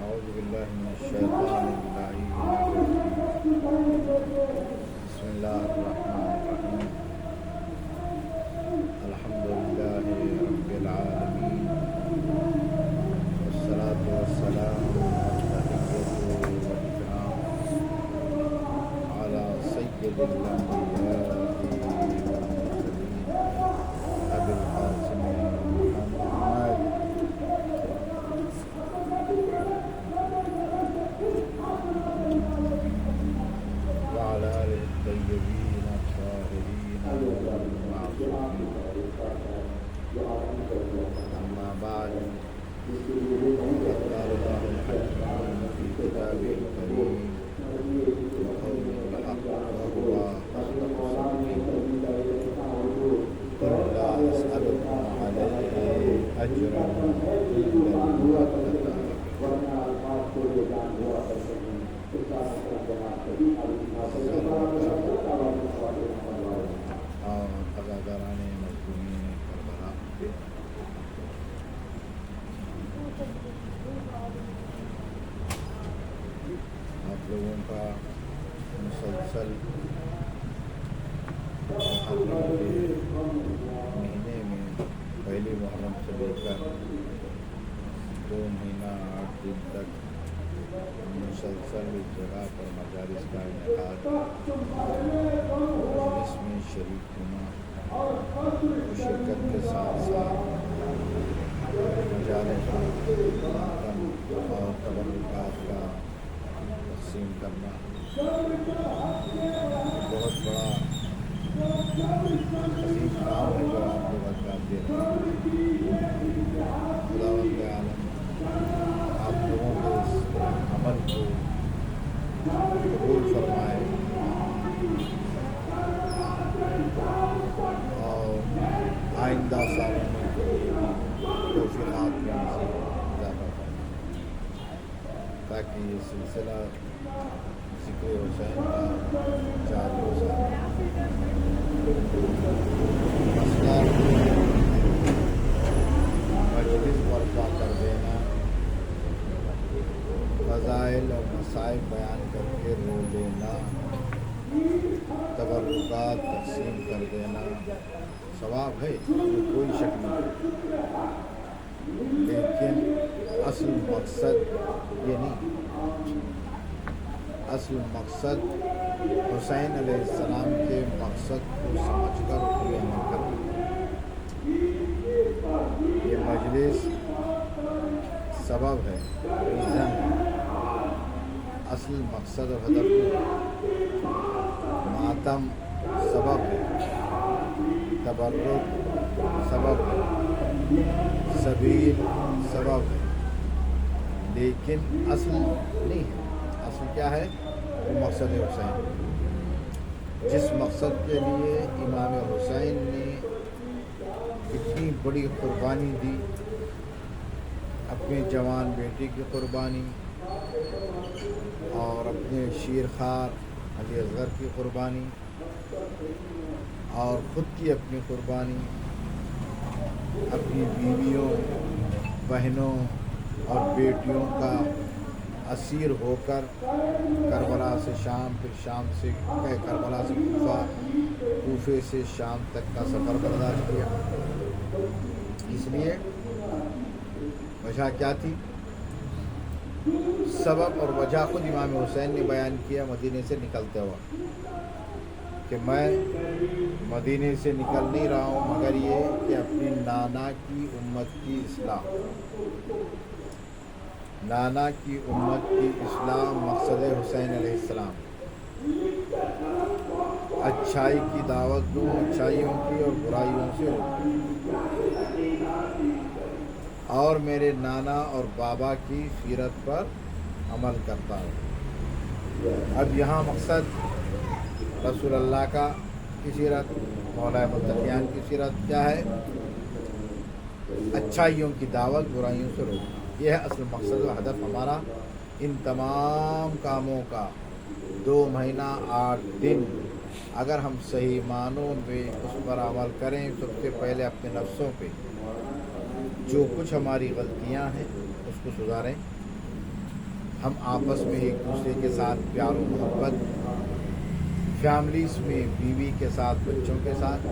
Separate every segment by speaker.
Speaker 1: أعوذ بالله من الشيطان اللعين الرجيم. بسم الله الرحمن الرحيم. الحمد لله رب العالمين، والصلاة والسلام والتحية والإكرام على سيد الأنبياء والمرسلين أبي القاسم محمد وعلى آله الطيبين الطاهرين المعصومين. أما بعد، فقد قال الله الحكيم في كتابه الكريم وقوله الحق وهو أصدق الصادقين. قل لا أسألكم عليه أجرا إلا المودة اور اداکاران مظلومین کربلا، آپ لوگوں کا مسلسل محرم کے مہینے میں پہلی محرم سے لے کر 2 مہینہ 8 دن تک مسلسل اس جگہ پر مجالس کا انعقاد، مجلس میں شریک ہونا، شرکت کے ساتھ ساتھ مجالس اور تبرکات کا تقسیم کرنا بہت بڑا عظیم کام ہے جو آپ لوگ انجام دے رہے ہیں۔ خداوند عالم آپ لوگوں کے اس عمل کو قبول فرمائے اور آئندہ سالوں میں توفیقات میں مزید اضافہ کریں تاکہ یہ سلسلہ ذکر حسین کا جاری ہو سکے۔ مسئلہ مجلس برپا کر دینا، فضائل اور مسائل بیان کر کے رو لینا، تبرکات تقسیم کر دینا ثواب ہے، کوئی شک نہیں، لیکن اصل مقصد یہ نہیں۔ اصل مقصد حسین علیہ السلام کے مقصد کو سمجھ کر کوئی عمل کرنا۔ یہ مجلس سبب ہے، ریزن ہے، اصل مقصد اور ہدف نہیں۔ ماتم سبب ہے، تبرک سبب ہے، سبیل سبب ہے، لیکن اصل نہیں ہے۔ اصل کیا ہے؟ وہ مقصد حسین۔ جس مقصد کے لیے امام حسین نے اتنی بڑی قربانی دی، اپنے جوان بیٹے کی قربانی اور اپنے شیرخوار علی اصغر کی قربانی اور خود کی اپنی قربانی، اپنی بیویوں، بہنوں اور بیٹیوں کا اسیر ہو کر کربلا سے شام، پھر شام سے کربلا سے کوفہ، کوفے سے شام تک کا سفر برداشت کیا۔ اس لیے وجہ کیا تھی؟ سبب اور وجہ خود امام حسین نے بیان کیا مدینے سے نکلتے ہوا کہ میں مدینے سے نکل نہیں رہا ہوں مگر یہ کہ اپنی نانا کی امت کی اصلاح، نانا کی امت کی اصلاح مقصد حسین علیہ السلام، اچھائی کی دعوت دوں، اچھائیوں کی اور برائیوں سے روکوں، اور میرے نانا اور بابا کی سیرت پر عمل کرتا ہوں۔ اب یہاں مقصد رسول اللہ کا کی سیرت، مولا متقیان کی سیرت کیا ہے؟ اچھائیوں کی دعوت، برائیوں سے روکنا۔ یہ ہے اصل مقصد و ہدف ہمارا ان تمام کاموں کا۔ 2 مہینہ 8 دن اگر ہم صحیح معنوں میں اس پر عمل کریں، سب سے پہلے اپنے نفسوں پہ جو کچھ ہماری غلطیاں ہیں اس کو سدھاریں، ہم آپس میں ایک دوسرے کے ساتھ پیار و محبت، فیملیز میں بیوی کے ساتھ، بچوں کے ساتھ،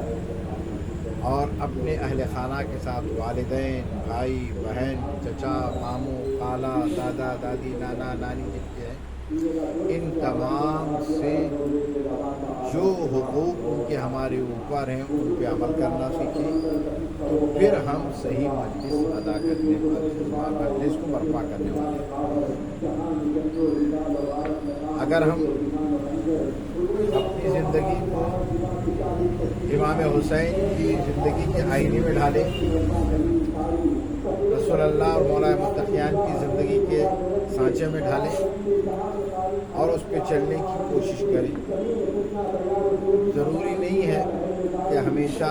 Speaker 1: اور اپنے اہل خانہ کے ساتھ، والدین، بھائی بہن، چچا ماموں، خالہ، دادا دادی، نانا نانی جتنے ہیں، ان تمام سے جو حقوق ان کے ہمارے اوپر ہیں ان پہ عمل کرنا سیکھیں، تو پھر ہم صحیح مجلس ادا کرنے والے، مجلس کو برپا کرنے والے ہیں۔ اگر ہم اپنی زندگی کو امام حسین کی زندگی کے آئینے میں ڈھالیں، رسول اللہ اور مولا متقیان کی زندگی کے سانچے میں ڈھالیں اور اس پہ چلنے کی کوشش کریں۔ ضروری نہیں ہے کہ ہمیشہ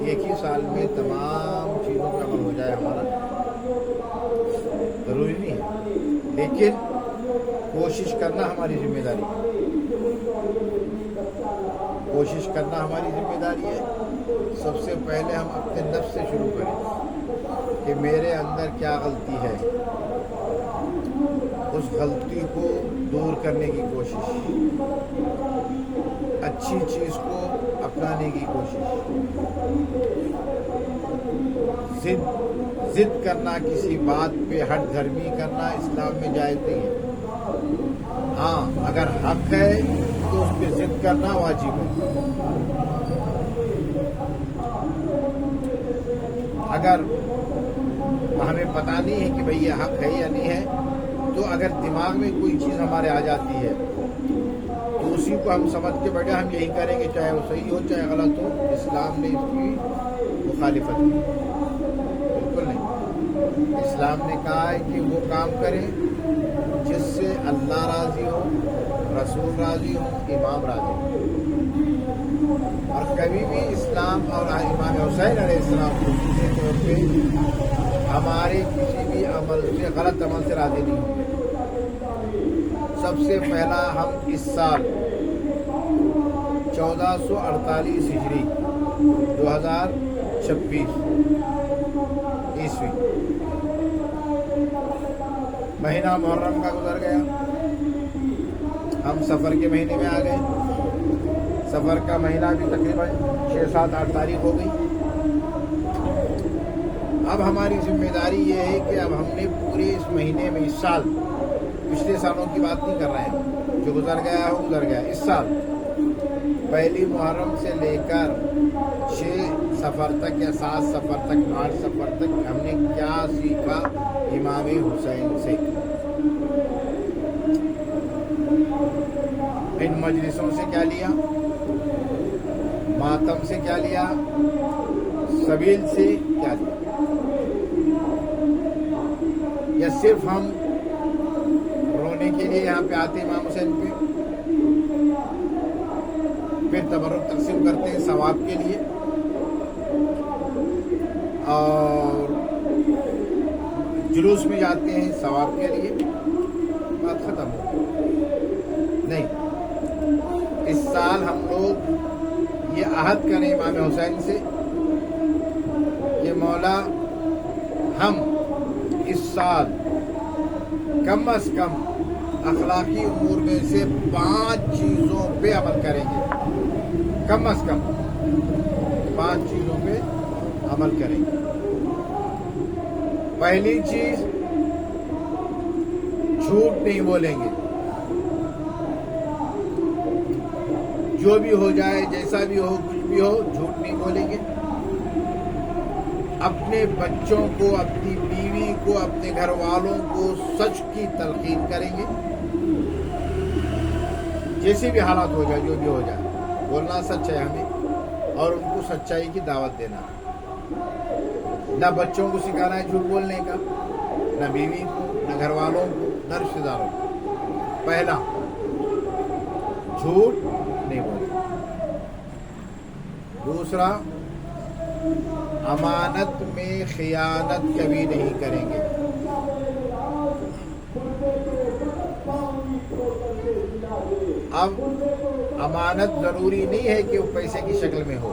Speaker 1: ایک ہی سال میں تمام چیزوں کا عمل ہو جائے ہمارا، ضروری نہیں ہے، لیکن کوشش کرنا ہماری ذمہ داری ہے، کوشش کرنا ہماری ذمہ داری ہے۔ سب سے پہلے ہم اپنے نفس سے شروع کریں کہ میرے اندر کیا غلطی ہے، اس غلطی کو دور کرنے کی کوشش، اچھی چیز کو اپنانے کی کوشش۔ ضد کرنا، کسی بات پہ ہٹ دھرمی کرنا اسلام میں جائز نہیں ہے۔ ہاں، اگر حق ہے تو اس پہ ضد کرنا واجب ہے۔ اگر ہمیں پتہ نہیں ہے کہ بھئی یہ حق ہے یا نہیں ہے، تو اگر دماغ میں کوئی چیز ہمارے آ جاتی ہے تو اسی کو ہم سمجھ کے بیٹھے ہم یہی کریں گے، چاہے وہ صحیح ہو چاہے غلط ہو، اسلام نے اس کی مخالفت کی، بالکل نہیں۔ اسلام نے کہا ہے کہ وہ کام کریں جس سے اللہ راضی ہو، رسول راضی ہو، امام راضی ہو۔ اور کبھی بھی اسلام اور امام حسین علیہ السلام کو کسی طور پہ ہمارے کسی بھی عمل سے، غلط عمل سے راضی نہیں ہوں گے۔ سب سے پہلا ہم اس سال 1448 ہجری 2026 عیسوی مہینہ محرم کا گزر گیا، ہم سفر کے مہینے میں آ گئے۔ سفر کا مہینہ بھی تقریباً 6، 7، 8 تاریخ ہو گئی۔ اب ہماری ذمہ داری یہ ہے کہ اب ہم نے پورے اس مہینے میں، اس سال، پچھلے سالوں کی بات نہیں کر رہے ہیں، جو گزر گیا ہے گزر گیا، اس سال پہلی محرم سے لے کر 6 سفر تک یا 7 سفر تک، 8 سفر تک ہم نے کیا سیکھا امام حسین سے، ان مجلسوں سے کیا لیا، ماتم سے کیا لیا، سبیل سے کیا لیا، یا صرف ہم رونے کے لیے یہاں پہ آتے ہیں امام حسین پہ، پھر تبرک تقسیم کرتے ہیں ثواب کے لیے اور جلوس میں جاتے ہیں ثواب کے لیے، بات ختم ہو گئی؟ نہیں، اس سال ہم لوگ یہ عہد کریں امام حسین سے کہ مولا ہم اس سال کم از کم اخلاقی امور میں سے 5 چیزوں پہ عمل کریں گے، کم از کم 5 چیزوں پہ عمل کریں گے۔ پہلی چیز، جھوٹ نہیں بولیں گے، جو بھی ہو جائے، جیسا بھی ہو، کچھ بھی ہو، جھوٹ نہیں بولیں گے۔ اپنے بچوں کو، اپنی بیوی کو، اپنے گھر والوں کو سچ کی تلقین کریں گے، جیسے بھی حالات ہو جائے، جو بھی ہو جائے، بولنا سچ ہے ہمیں، اور ان کو سچائی کی دعوت دینا۔ نہ بچوں کو سکھانا ہے جھوٹ بولنے کا، نہ بیوی کو، نہ گھر والوں کو، نہ رشتے داروں کو۔ پہلا، جھوٹ نہیں بولے۔ دوسرا، امانت میں خیانت کبھی نہیں کریں گے۔ اب امانت ضروری نہیں ہے کہ وہ پیسے کی شکل میں ہو،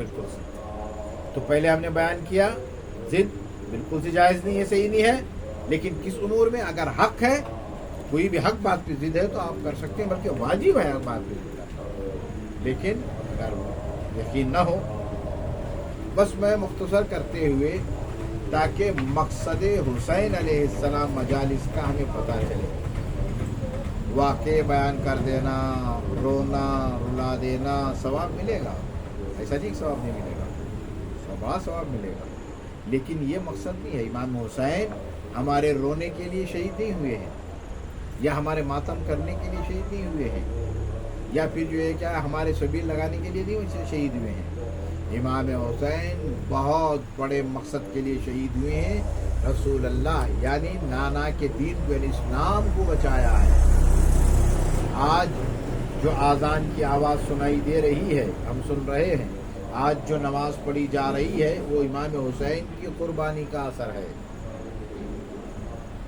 Speaker 1: بالکل صحیح. تو پہلے ہم نے بیان کیا ضد بالکل سے جائز نہیں ہے, صحیح نہیں ہے, لیکن کس امور میں اگر حق ہے, کوئی بھی حق بات پہ ضد ہے تو آپ کر سکتے ہیں, بلکہ واجب ہے حق بات پہ ضد کرنا. لیکن اگر یقین نہ ہو, بس میں مختصر کرتے ہوئے تاکہ مقصد حسین علیہ السلام مجالس کا ہمیں پتہ چلے, واقع بیان کر دینا, رونا رلا دینا ثواب ملے گا, ایسا نہیں ثواب نہیں ملے گا, بڑا ثواب ملے گا, لیکن یہ مقصد نہیں ہے. امام حسین ہمارے رونے کے لیے شہید نہیں ہوئے ہیں, یا ہمارے ماتم کرنے کے لیے شہید نہیں ہوئے ہیں, یا پھر جو ہے کیا ہمارے شبیر لگانے کے لیے نہیں شہید ہوئے ہیں. امام حسین بہت بڑے مقصد کے لیے شہید ہوئے ہیں. رسول اللہ یعنی نانا کے دین کو, یعنی اسلام کو بچایا ہے. آج جو اذان کی آواز سنائی دے رہی ہے, ہم سن رہے ہیں, آج جو نماز پڑھی جا رہی ہے, وہ امام حسین کی قربانی کا اثر ہے.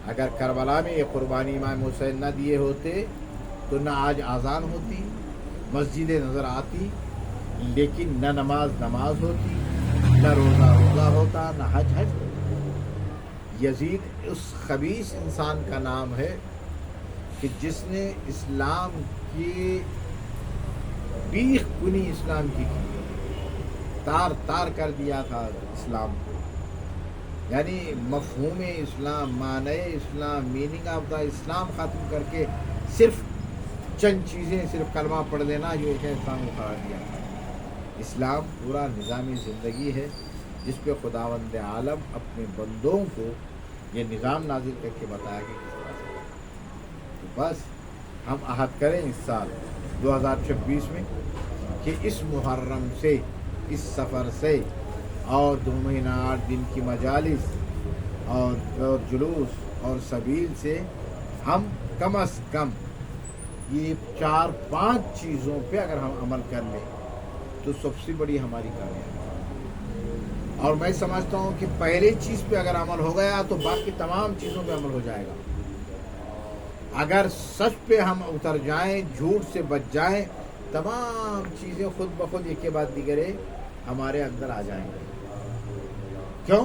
Speaker 1: اگر کربلا میں یہ قربانی امام حسین نہ دیے ہوتے تو نہ آج اذان ہوتی, مسجدیں نظر آتی, لیکن نہ نماز ہوتی, نہ روزہ ہوتا, نہ حج ہوتا. یزید اس خبیث انسان کا نام ہے کہ جس نے اسلام کی بیخ کنی اسلام کی تار تار کر دیا تھا اسلام کو. یعنی مفہوم اسلام, معنی اسلام, میننگ آف دا اسلام ختم کر کے صرف چند چیزیں, صرف کلمہ پڑھ دینا, جو ایک انسان کو قرار دیا. اسلام پورا نظام زندگی ہے جس پہ خداوند عالم اپنے بندوں کو یہ نظام نازل کر کے بتایا کہ کس طرح سے. تو بس ہم عہد کریں اس سال 2026 میں کہ اس محرم سے, اس سفر سے, اور 2 مہینہ 8 دن کی مجالس اور جلوس اور سبیل سے ہم کم از کم یہ 4-5 چیزوں پہ اگر ہم عمل کر لیں تو سب سے بڑی ہماری کامیابی. اور میں سمجھتا ہوں کہ پہلی چیز پہ اگر عمل ہو گیا تو باقی تمام چیزوں پہ عمل ہو جائے گا. اگر سچ پہ ہم اتر جائیں, جھوٹ سے بچ جائیں, تمام چیزیں خود بخود ایک کے بعد دیگرے ہمارے اندر آ جائیں گے. کیوں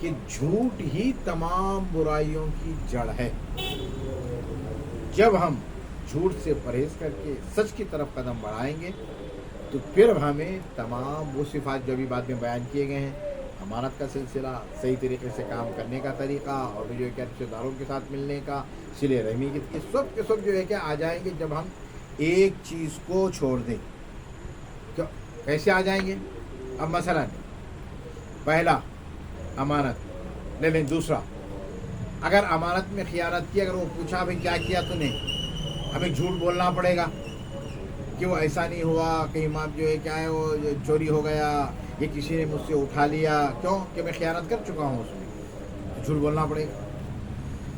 Speaker 1: کہ جھوٹ ہی تمام برائیوں کی جڑ ہے. جب ہم جھوٹ سے پرہیز کر کے سچ کی طرف قدم بڑھائیں گے تو پھر ہمیں تمام وہ صفات جو بھی بعد میں بیان کیے گئے ہیں, امانت کا سلسلہ, صحیح طریقے سے کام کرنے کا طریقہ, اور جو ہے کہ رشتہ داروں کے ساتھ ملنے کا, صلہ رحمی کے سب کے سب جو ہے کہ آ جائیں گے جب ہم ایک چیز کو چھوڑ دیں. کیسے آ جائیں گے؟ اب مثلا پہلا امانت لے لیں. دوسرا, اگر امانت میں خیانت کی, اگر وہ پوچھا بھائی کیا کیا تو نے, ہمیں جھوٹ بولنا پڑے گا کہ وہ ایسا نہیں ہوا, کہیں ماں جو ہے کیا ہے وہ چوری ہو گیا, یہ کسی نے مجھ سے اٹھا لیا. کیوں کہ میں خیانت کر چکا ہوں, اس میں جھوٹ بولنا پڑے گا.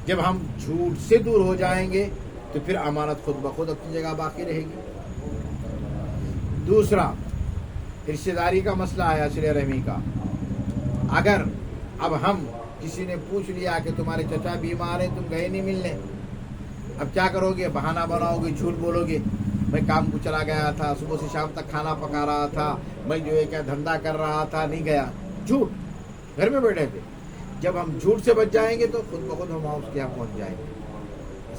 Speaker 1: جب ہم جھوٹ سے دور ہو جائیں گے تو پھر امانت خود بخود اپنی جگہ باقی رہے گی. دوسرا, رشتہ داری کا مسئلہ آیا, صلہ رحمی کا. اگر اب ہم کسی نے پوچھ لیا کہ تمہارے چچا بیمار ہیں, تم گئے نہیں ملنے, اب کیا کرو گے؟ بہانہ بناؤ گے, جھوٹ بولو گے, میں کام کو چلا گیا تھا, صبح سے شام تک کھانا پکا رہا تھا, میں جو ہے کیا دھندا کر رہا تھا, نہیں گیا. جھوٹ, گھر میں بیٹھے تھے. جب ہم جھوٹ سے بچ جائیں گے تو خود بخود ہم اس کے یہاں پہنچ جائیں گے,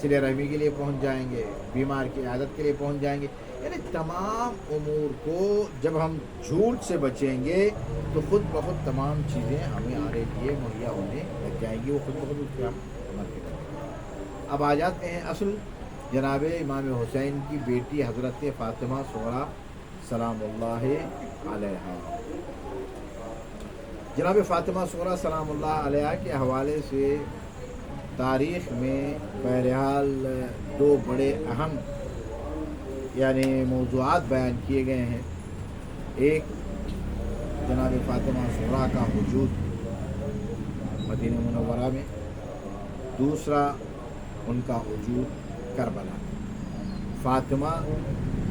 Speaker 1: صلہ رحمی کے لیے پہنچ جائیں گے, بیمار کی عیادت کے لیے پہنچ جائیں گے. یعنی تمام امور کو جب ہم جھوٹ سے بچیں گے تو خود بخود تمام چیزیں ہمیں ہمارے لیے مہیا ہونے لگ جائیں گی, وہ خود بخود اس پہ ہم عمل کریں گے. اب آ جاتے ہیں اصل جناب امام حسین کی بیٹی حضرت فاطمہ صغریٰ سلام اللہ علیہا. جناب فاطمہ صغریٰ سلام اللہ علیہا کے حوالے سے تاریخ میں بہرحال 2 بڑے اہم یعنی موضوعات بیان کیے گئے ہیں. ایک جناب فاطمہ صغریٰ کا وجود مدینہ منورہ میں, دوسرا ان کا وجود کربلا. فاطمہ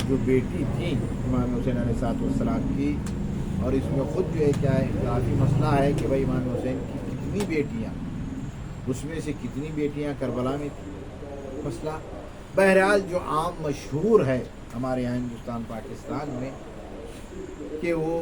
Speaker 1: جو بیٹی تھی امام حسین علیہ السلام کی, اور اس میں خود جو ہے کیا ہے کافی مسئلہ ہے کہ بھائی امام حسین کی کتنی بیٹیاں, اس میں سے کتنی بیٹیاں کربلا میں تھیں, مسئلہ. بہرحال جو عام مشہور ہے ہمارے یہاں ہندوستان پاکستان میں کہ وہ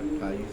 Speaker 1: 28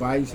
Speaker 1: 22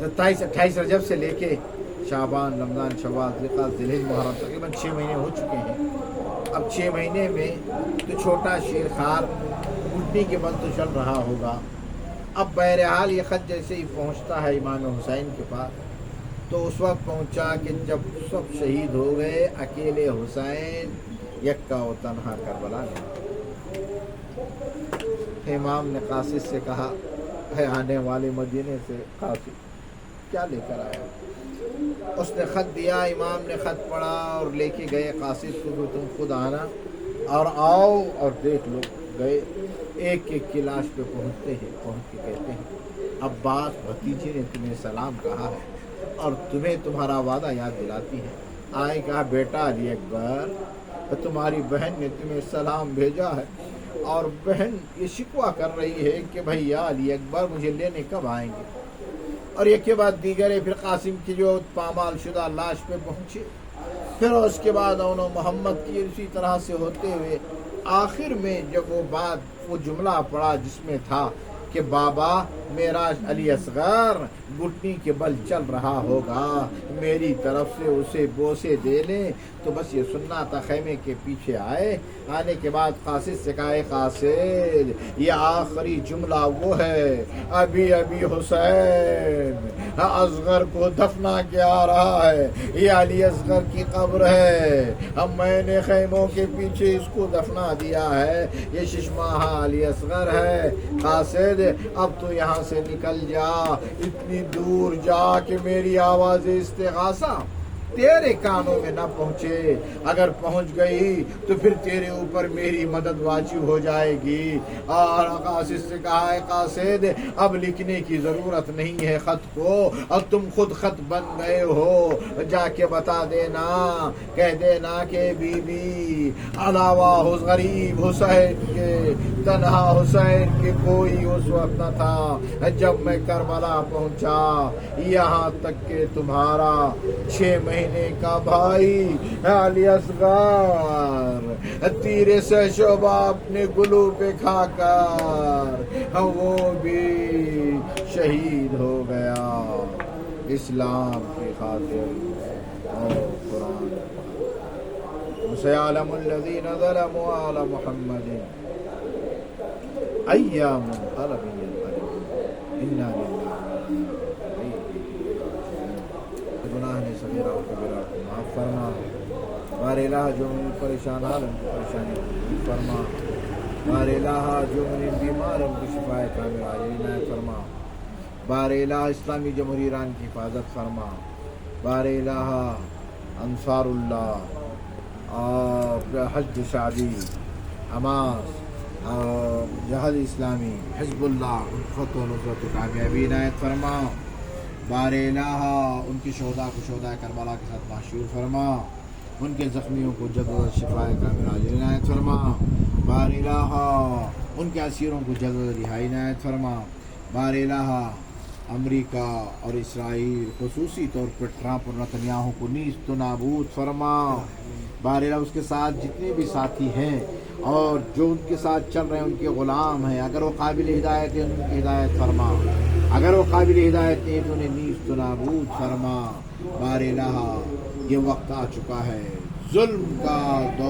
Speaker 1: 27-28 رجب سے لے کے شعبان، رمضان، شوال، ذوالقعدہ، ذوالحجہ، محرم تقریباً 6 مہینے ہو چکے ہیں۔ اب 6 مہینے میں تو چھوٹا شیر خار گھٹنی کے بل تو چل رہا ہوگا۔ اب بہرحال یہ خط جیسے ہی پہنچتا ہے امام حسین کے پاس، تو اس وقت پہنچا کہ جب سب شہید ہو گئے، اکیلے حسین یکا و تنہا کربلا میں۔ امام نے قاصد سے کہا، ہے آنے والے مدینے سے قاصد کیا لے کر آیا؟ اس نے خط دیا، امام نے خط پڑھا اور لے کے گئے قاصد کو کہ تم خود آنا اور آؤ اور دیکھ لو۔ گئے، ایک ایک کی لاش پہ پہنچتے ہیں، پہنچ کے کہتے ہیں عباس بھتیجے نے تمہیں سلام کہا ہے اور تمہیں تمہارا وعدہ یاد دلاتی ہے۔ آئے کہا بیٹا علی اکبر، تمہاری بہن نے تمہیں سلام بھیجا ہے اور بہن یہ شکوہ کر رہی ہے کہ بھیا علی اکبر مجھے لینے کب آئیں گے؟ اور یہ کے بعد دیگر پھر قاسم کی جو پامال شدہ لاش پہ پہنچے، پھر اس کے بعد انہوں محمد کی اسی طرح سے ہوتے ہوئے آخر میں جب وہ جملہ پڑا جس میں تھا کہ بابا میرا علی اصغر گھٹنی کے بل چل رہا ہوگا، میری طرف سے اسے بوسے دے لیں، تو بس یہ سننا تھا۔ خیمے کے پیچھے آئے، آنے کے بعد قاصد سے کہا، قاصد یہ آخری جملہ وہ ہے، ابھی ابھی حسین اصغر کو دفنا کے آ رہا ہے، یہ علی اصغر کی قبر ہے، اب میں نے خیموں کے پیچھے اس کو دفنا دیا ہے، یہ ششماہا علی اصغر ہے۔ قاصد اب تو یہاں سے نکل جا، اتنی دور جا کہ میری آواز استغاثہ تیرے کانوں میں نہ پہنچے، اگر پہنچ گئی تو پھر تیرے اوپر میری مدد واجب ہو جائے گی۔ اور قاصد سے کہا ہے قاصد اب لکھنے کی ضرورت نہیں ہے خط کو، اب تم خود خط بن گئے ہو، جا کے بتا دینا، کہہ دینا کہ بی بی علاوہ غریب حسین کے، تنہا حسین کے کوئی اس وقت نہ تھا جب میں کربلا پہنچا، یہاں تک کہ تمہارا 6 مہینے کا بھائی علی اصغر تیرے سے شعبہ اپنے گلو پہ کھا کر وہ بھی شہید ہو گیا اسلام کی خاطر۔ اور قرآن سيعلم الذين ظلموا على محمد أيام منقلب ينقلبون إنا لله گناہ نے صغیرہ و کبیرہ کو معاف فرما، بار الہ جو من پریشان حال ان کی پریشانی کو دور فرما، بار الہ جو من بیمار ان کی شفائے کامل عاجل عنایت فرما، بار الہ اسلامی جمہوری ایران کی حفاظت فرما، بار الہ انصار اللہ اور حشد شعبی، حماس اور جہاد اسلامی، حزب اللہ، ان فتح و نصرت و کامیابی عنایت فرما، بار الہ ان کی شہداء کو شہداء کربلا کے ساتھ محشور فرما، ان کے زخمیوں کو جلد از جلد شفائے کامل عاجل عنایت فرما، بار الہ ان کے اسیروں کو جلد از جلد رہائی عنایت فرما، بار الہ امریکہ اور اسرائیل خصوصی طور پر ٹرمپ اور نتنیاہو کو نیست و نابود فرما، بار الہ اس کے ساتھ جتنے بھی ساتھی ہیں اور جو ان کے ساتھ چل رہے ہیں ان کے غلام ہیں، اگر وہ قابل ہدایت ہیں ان کی ہدایت فرما، اگر وہ قابل ہدایت ہیں تو انہیں نیست و نابود فرما، بار الہ یہ وقت آ چکا ہے ظلم کا دور